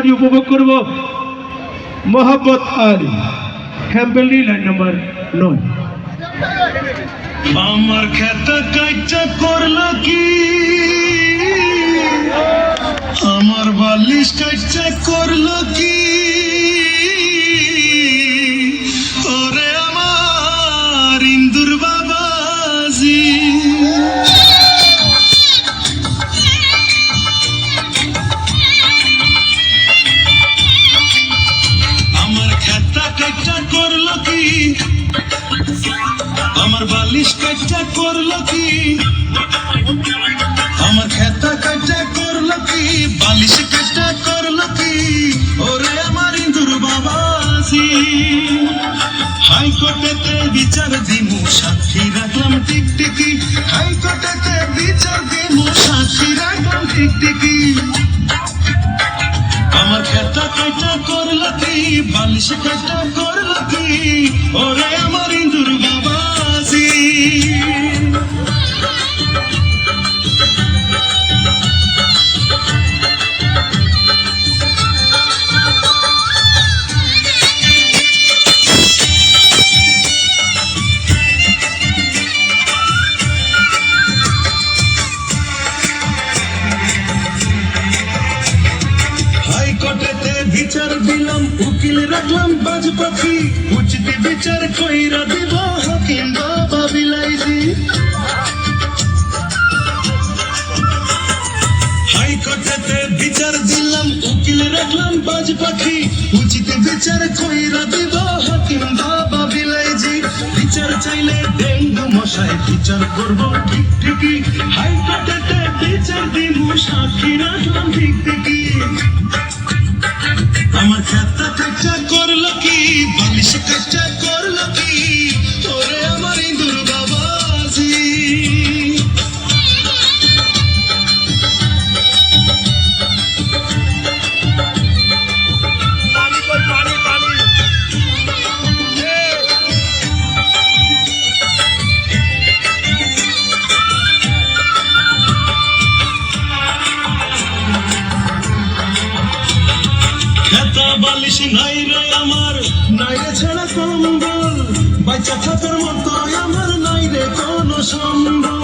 আওয়াজে উপভোগ করব মোহাম্মদ আলী হ্যাম্পেলি লাইন নাম্বার 9। আমার খেতা কাইটা করলো কি, আমার বালিশ কাইটা করলো কি, ওরে আমার ইন্দুর বাবাজি। আমার খেতা কাইটা করলো কি, আমার বালিশ কাইটা করলো কি, আমার খেতা কাইটা করলো কি, বালিশ কাইটা করলো কি, ওরে আমার ইন্দুর বাবাজি। হাইকোর্টেতে বিচার দিমু সাক্ষী রাখলাম টিকটিকি, হাইকোর্টেতে বিচার দিমু সাক্ষী রাখলাম টিকটিকি। আমার খেতা কাইটা করলো কি, বালিশ কাইটা করলো কি, ওরে আমার ইন্দুর বাবাজি। হাইকোর্টেতে বিচার দিলাম, উকিল রাখলাম বাজ পাখি, উচিত বিচার কইরা দিব হাকিম বাবা বিলাইজি। হাইকোর্টেতে বিচার দিলাম, উকিল রাখলাম বাজ পাখি, উচিত বিচার কইরা দিব হাকিম বাবা বিলাইজি। বিচার চাইলে ডেঙ্গু মশাই বিচার করব ঠিক ঠিকই, হাইকোর্টেতে বিচার দিব সাক্ষী রাখলাম ঠিক ঠিকই। আমার খেতা কাইটা করলো কি, বালিশ কাইটা করলো কি, ওরে আমার ইন্দুর বাবাজি। খেতা বালিশ নাই রে আমার, নাই রে ছাড়া কম্বল, বাচ্চা থাকার মতো আমার নাই রে কোনো সম্বল।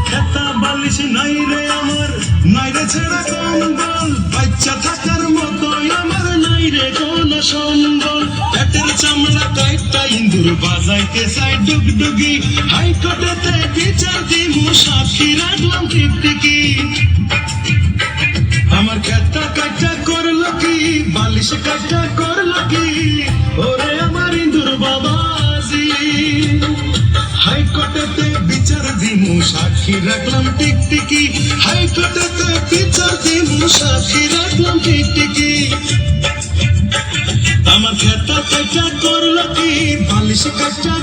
খেতা বালিশ নাই রে আমার, নাই রে ছাড়া কম্বল, বাচ্চা থাকার মতো আমার নাই রে কোনো সম্বল। পেটের চামড়া কাইটা ইন্দুর বাজাইতে চাই ডুগডুগি, হাইকোর্টেতে বিচার দিমু সাক্ষী রাখলাম টিকটিকি। আমার খেতা কাইটা করলো কি, বালিশ কাইটা করলো কি, ওরে আমার ইন্দুর বাবাজি। হাইকোর্টেতে বিচার দিমু সাক্ষী রাখলাম টিকটিকি, হাইকোর্টেতে বিচার দিমু সাক্ষী রাখলাম টিকটিকি। আমার খেতা কাইটা করলো কি, বালিশ কাইটা